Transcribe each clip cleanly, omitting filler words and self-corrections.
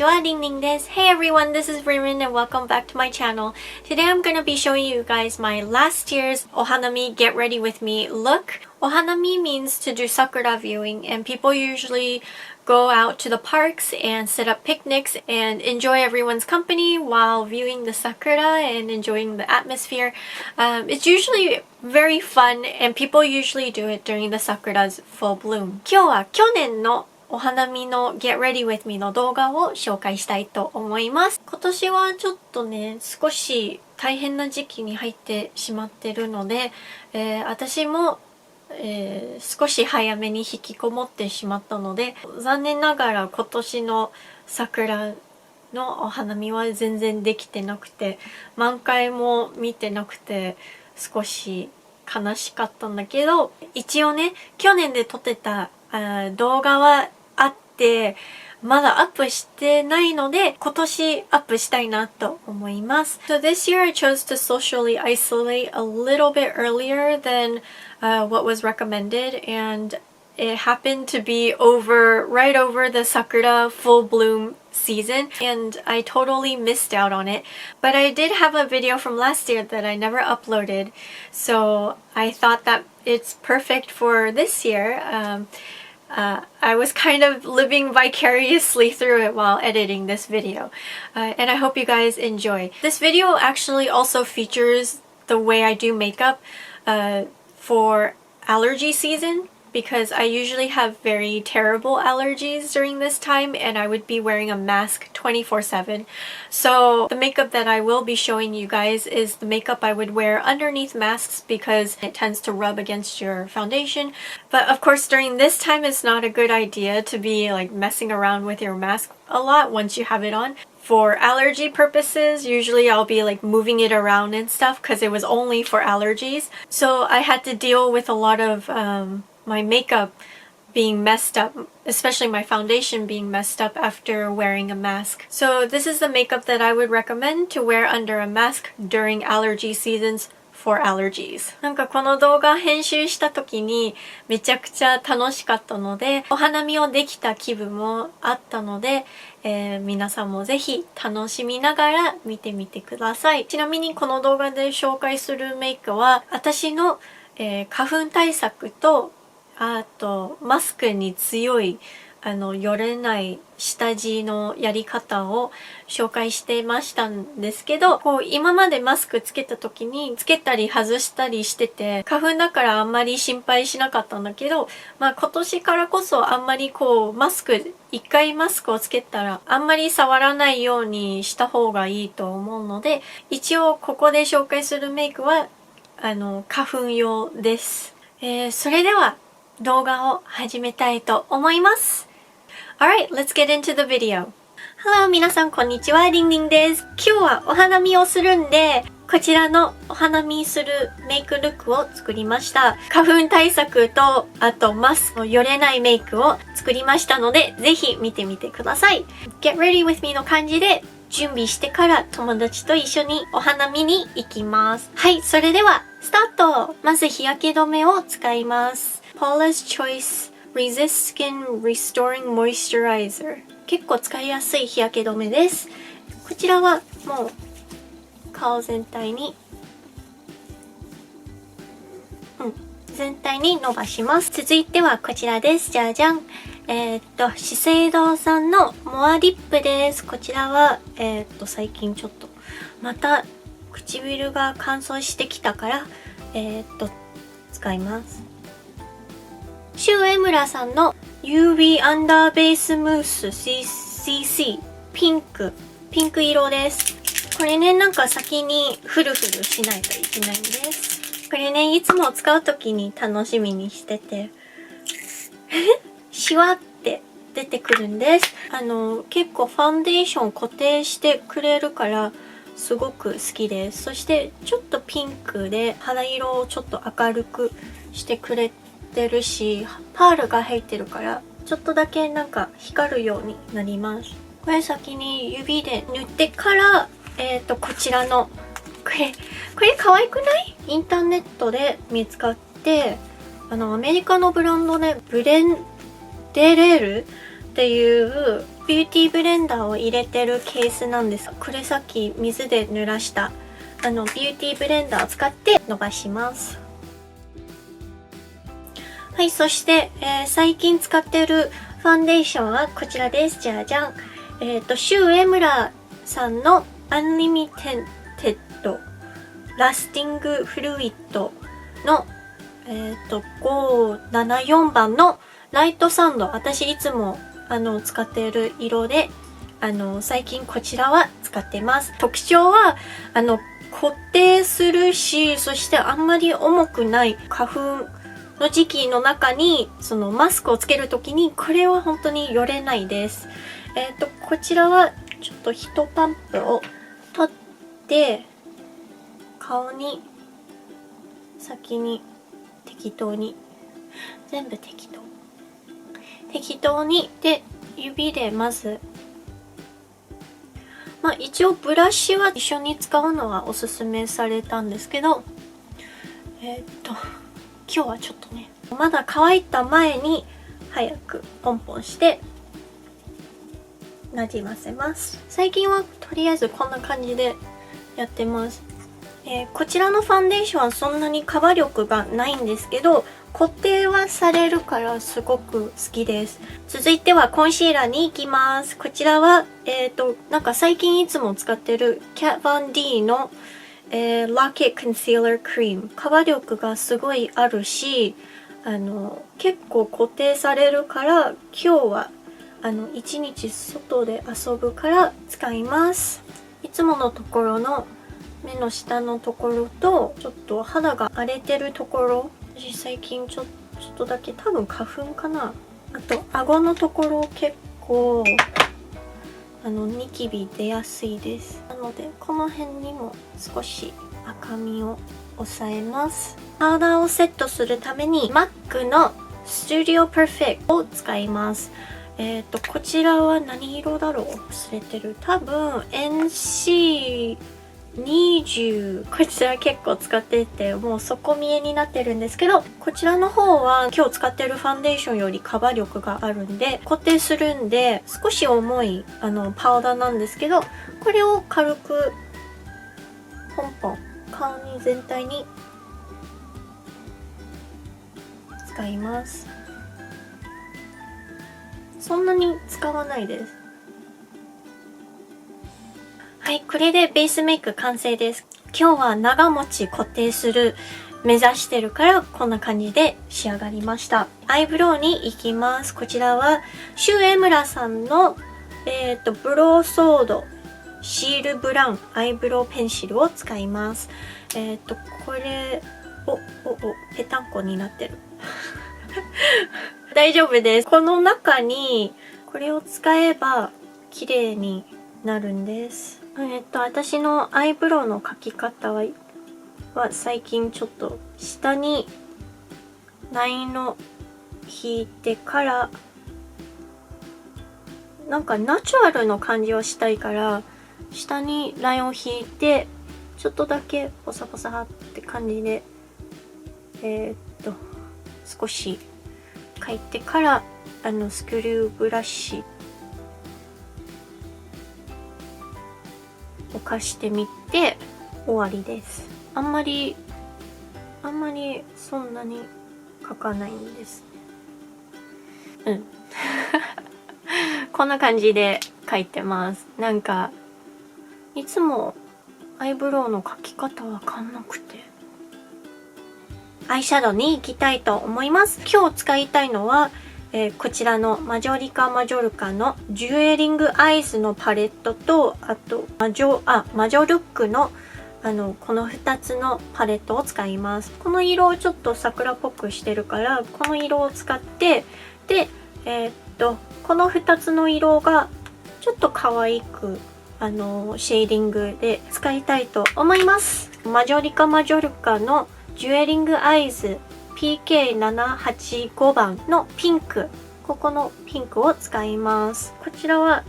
ちは、りんりんです。Hey everyone, this is Ririn and welcome back to my channel. Today I'm going to be showing you guys my last year's Ohanami Get Ready With Me look. Ohanami means to do sakura viewing, and people usually go out to the parks and set up picnics and enjoy everyone's company while viewing the sakura and enjoying the atmosphere. It's usually very fun and people usually do it during the sakura's full bloom. 今日は去年のお花見の Get Ready With Me の動画を紹介したいと思います。今年はちょっとね、少し大変な時期に入ってしまってるので、私も、少し早めに引きこもってしまったので、残念ながら今年の桜のお花見は全然できてなくて、満開も見てなくて少し悲しかったんだけど、一応ね、去年で撮ってた動画はあってまだアップしてないので今年アップしたいなと思います。So this year I chose to socially isolate a little bit earlier than what was recommended, and it happened to be right over the sakura full bloom season, and I totally missed out on it. But I did have a video from last year that I never uploaded, so I thought that it's perfect for this year. I was kind of living vicariously through it while editing this video, and I hope you guys enjoy. This video actually also features the way I do makeup for allergy season, because I usually have very terrible allergies during this time and I would be wearing a mask 24/7. So the makeup that I will be showing you guys is the makeup I would wear underneath masks because it tends to rub against your foundation. But of course during this time it's not a good idea to be like messing around with your mask a lot once you have it on. For allergy purposes, usually I'll be like moving it around and stuff because it was only for allergies. So I had to deal with a lot of my makeup being messed up, especially my foundation being messed up after wearing a mask. So this is the makeup that I would recommend to wear under a mask during allergy seasons for allergies. なんかこの動画編集した時にめちゃくちゃ楽しかったので、お花見をできた気分もあったので、皆さんもぜひ楽しみながら見てみてください。ちなみにこの動画で紹介するメイクは私の、花粉対策とあとマスクに強いよれない下地のやり方を紹介してましたんですけど、こう今までマスクつけた時につけたり外したりしてて花粉だからあんまり心配しなかったんだけど、まあ今年からこそあんまりこう一回マスクをつけたらあんまり触らないようにした方がいいと思うので、一応ここで紹介するメイクは花粉用です。それでは動画を始めたいと思います。Alright, let's get into the video. Hello, 皆さんこんにちは、りんりんです。今日はお花見をするんで、こちらのお花見するメイクルックを作りました。花粉対策と、あとマスクのよれないメイクを作りましたので、ぜひ見てみてください。Get ready with me の感じで準備してから友達と一緒にお花見に行きます。はい、それではスタート。まず日焼け止めを使います。Paula's Choice Resist Skin Restoring Moisturizer。結構使いやすい日焼け止めです。こちらはもう顔全体に、全体に伸ばします。続いてはこちらです。じゃじゃん。資生堂さんのモアリップです。こちらは最近ちょっとまた唇が乾燥してきたから使います。シュウエムラさんの UV アンダーベースムース CC ピンク色です。これね、なんか先にフルフルしないといけないんです。これね、いつも使う時に楽しみにしててシワって出てくるんです。結構ファンデーション固定してくれるからすごく好きです。そしてちょっとピンクで肌色をちょっと明るくしてくれてるし、パールが入ってるからちょっとだけなんか光るようになります。これ先に指で塗ってからこちらのこれ可愛くない？インターネットで見つかってアメリカのブランドでブレンデレールっていうビューティーブレンダーを入れてるケースなんです。これさっき水で濡らしたビューティーブレンダーを使って伸ばします。はい、そして、最近使ってるファンデーションはこちらです。じゃじゃん。シュウエムラさんのアンリミテッドラスティングフルイッドの、574番のライトサンド。私いつも使っている色で、最近こちらは使っています。特徴は、固定するし、そしてあんまり重くない花粉の時期の中に、そのマスクをつけるときに、これは本当によれないです。こちらはちょっと1パンプを取って、顔に先に適当に、全部適当に、で、指でまず、一応ブラシは一緒に使うのはおすすめされたんですけど、今日はちょっとね、まだ乾いた前に早くポンポンしてなじませます。最近はとりあえずこんな感じでやってます。こちらのファンデーションはそんなにカバー力がないんですけど、固定はされるからすごく好きです。続いてはコンシーラーに行きます。こちらは、なんか最近いつも使ってるキャット・バン・ディの、Lock-It Concealer Cream。カバー力がすごいあるし、結構固定されるから、今日は一日外で遊ぶから使います。いつものところの目の下のところと、ちょっと肌が荒れてるところ、私最近ちょっとだけ多分花粉かな。あと顎のところ結構ニキビ出やすいです。なのでこの辺にも少し赤みを抑えます。パウダーをセットするために MAC の Studio Perfect を使います。こちらは何色だろう、忘れてる。多分 NC20、こちら結構使ってて、もう底見えになってるんですけど、こちらの方は今日使ってるファンデーションよりカバー力があるんで、固定するんで、少し重いパウダーなんですけど、これを軽くポンポン顔に全体に使います。そんなに使わないです。はい、これでベースメイク完成です。今日は長持ち固定する目指してるからこんな感じで仕上がりました。アイブロウに行きます。こちらはシュウエムラさんのブローソードシールブラウンアイブロウペンシルを使います。これぺたんこになってる。大丈夫です。この中にこれを使えば綺麗になるんです。私のアイブロウの描き方は最近ちょっと下にラインを引いてから、なんかナチュラルの感じをしたいから下にラインを引いてちょっとだけポサポサって感じで少し描いてからスクリューブラシを貸してみて終わりです。あんまりそんなに描かないんですね。こんな感じで描いてます。なんかいつもアイブロウの描き方わかんなくて、アイシャドウに行きたいと思います。今日使いたいのはこちらのマジョリカ・マジョルカのジュエリングアイズのパレットと、あとマジョルックのこの2つのパレットを使います。この色をちょっと桜っぽくしてるから、この色を使って、で、この2つの色がちょっと可愛くシェーディングで使いたいと思います。マジョリカ・マジョルカのジュエリングアイズPK785 番のピンク、ここのピンクを使います。こちらは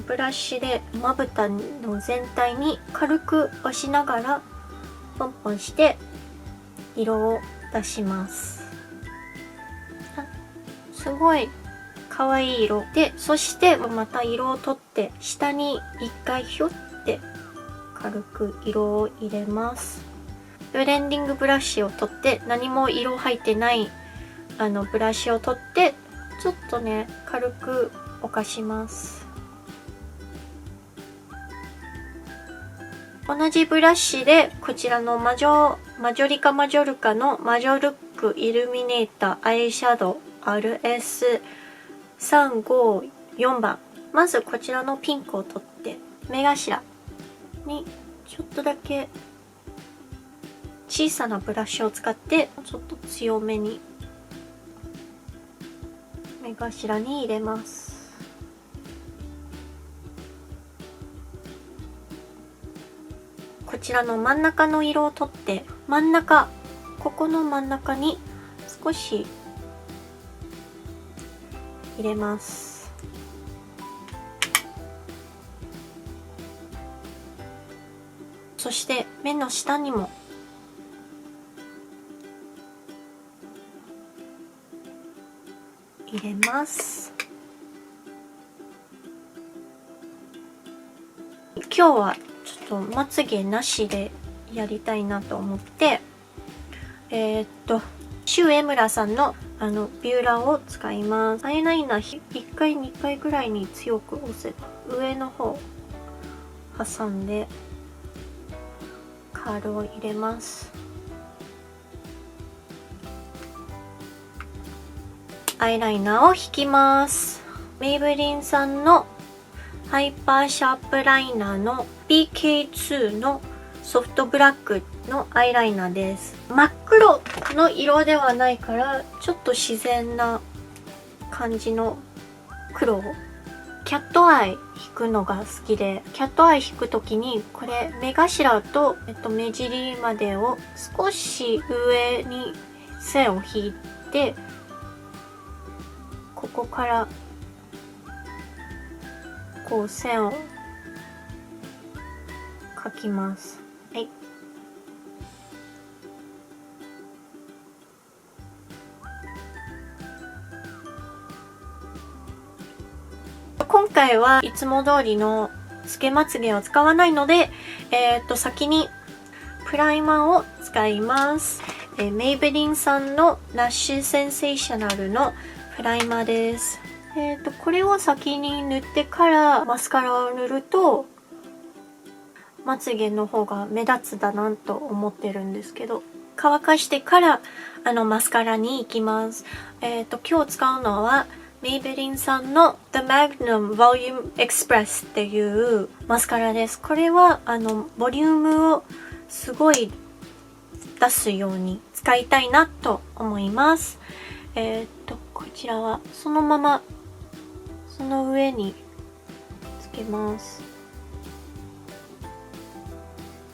ブラシでまぶたの全体に軽く押しながらポンポンして色を出します。すごい可愛い色で、そしてまた色を取って下に一回ひょって軽く色を入れます。ブレンディングブラシを取って、何も色入ってないブラシを取って、ちょっとね軽くぼかします。同じブラシでこちらのマジョリカマジョルカのマジョルックイルミネーターアイシャドウ RS354 番、まずこちらのピンクを取って目頭にちょっとだけ小さなブラシを使ってちょっと強めに目頭に入れます。こちらの真ん中の色を取ってここの真ん中に少し入れます。そして目の下にも入れます。今日はちょっとまつげなしでやりたいなと思って、シュエムラさんのビューラーを使います。アイライナー1回2回ぐらいに強く押せ、上の方挟んでカールを入れます。アイライナーを引きます。メイブリンさんのハイパーシャープライナーの BK2 のソフトブラックのアイライナーです。真っ黒の色ではないからちょっと自然な感じの黒をキャットアイ引くのが好きで、キャットアイ引くときにこれ目頭と、目尻までを少し上に線を引いて、ここからこう線を描きます。はい。今回はいつも通りのつけまつげを使わないので、先にプライマーを使います。メイベリンさんのラッシュセンセーショナルのプライマーです。これを先に塗ってからマスカラを塗るとまつげの方が目立つだなと思ってるんですけど、乾かしてからマスカラに行きます。今日使うのはメイベリンさんの The Magnum Volume Express っていうマスカラです。これはボリュームをすごい出すように使いたいなと思います。こちらはそのままその上につけます。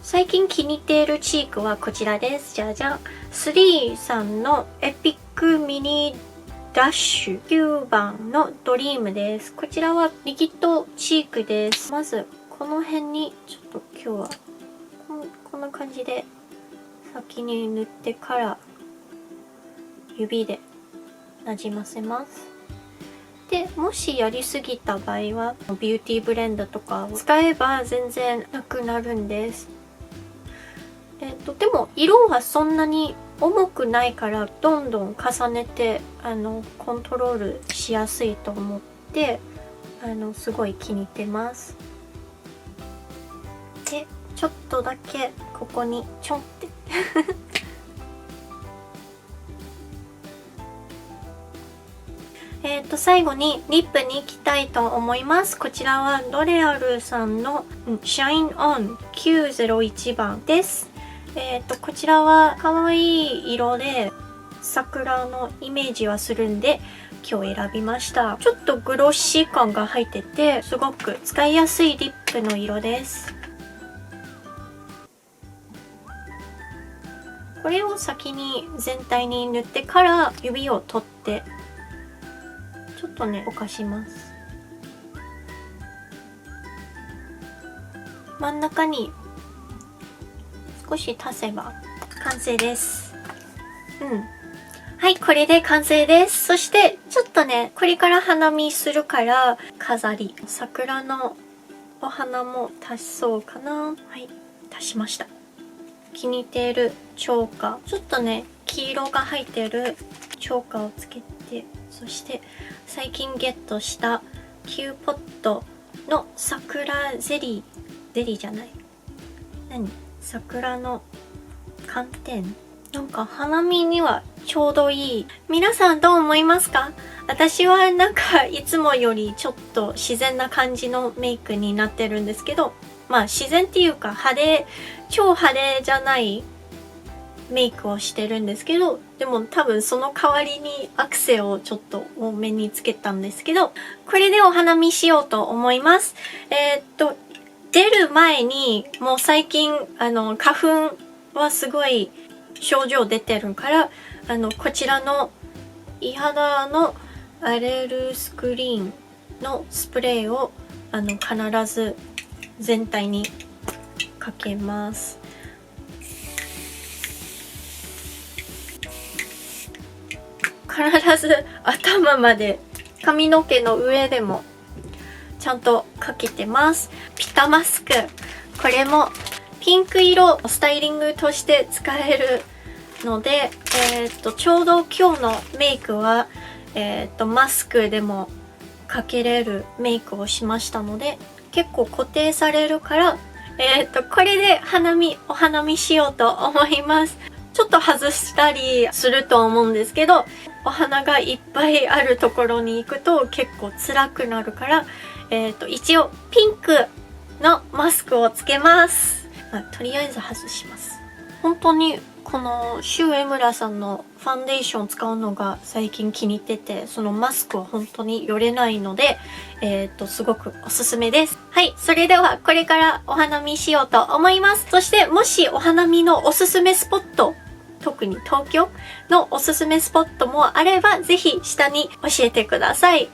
最近気に入っているチークはこちらです。じゃじゃん。3さんのエピックミニダッシュ9番のドリームです。こちらはリキッドチークです。まずこの辺にちょっと今日はこんな感じで先に塗ってから指でなじませます。でもしやりすぎた場合はビューティーブレンダーとかを使えば全然なくなるんです。でも色はそんなに重くないからどんどん重ねてコントロールしやすいと思ってすごい気に入ってます。でちょっとだけここにちょんって最後にリップに行きたいと思います。こちらはロレアルさんの Shine On 901番です。こちらは可愛い色で桜のイメージはするんで今日選びました。ちょっとグロッシー感が入っててすごく使いやすいリップの色です。これを先に全体に塗ってから指を取ってちょっとねぼかします。真ん中に少し足せば完成です。はい、これで完成です。そして、ちょっとね、これから花見するから、飾り。桜のお花も足そうかな。はい、足しました。気に入っている釣果。ちょっとね、黄色が入っている釣果をつけて、そして最近ゲットしたキューポットの桜ゼリー。ゼリーじゃない。何？桜の寒天。なんか花見にはちょうどいい。皆さんどう思いますか？私はなんかいつもよりちょっと自然な感じのメイクになってるんですけど、まあ自然っていうか派手、超派手じゃないメイクをしてるんですけど、でも多分その代わりにアクセをちょっと多めにつけたんですけど、これでお花見しようと思います。出る前にもう最近花粉はすごい症状出てるから、こちらのイハダのアレルスクリーンのスプレーを必ず全体にかけます。必ず頭まで、髪の毛の上でもちゃんとかけてます。ピタマスク、これもピンク色スタイリングとして使えるので、ちょうど今日のメイクは、マスクでもかけれるメイクをしましたので、結構固定されるから、これでお花見しようと思います。ちょっと外したりすると思うんですけど、お花がいっぱいあるところに行くと結構辛くなるから、一応ピンクのマスクをつけます。とりあえず外します。本当にこのシュウエムラさんのファンデーション使うのが最近気に入ってて、そのマスクは本当によれないので、すごくおすすめです。はい、それではこれからお花見しようと思います。そしてもしお花見のおすすめスポット、特に東京のおすすめスポットもあれば、ぜひ下に教えてください。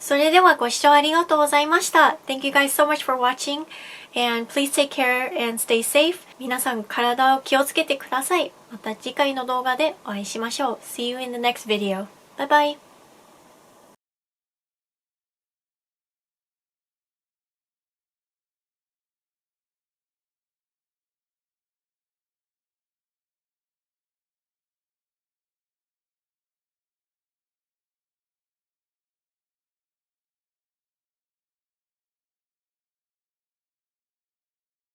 それではご視聴ありがとうございました。Thank you guys so much for watching and please take care and stay safe. 皆さん体を気をつけてください。また次回の動画でお会いしましょう。See you in the next video. Bye bye.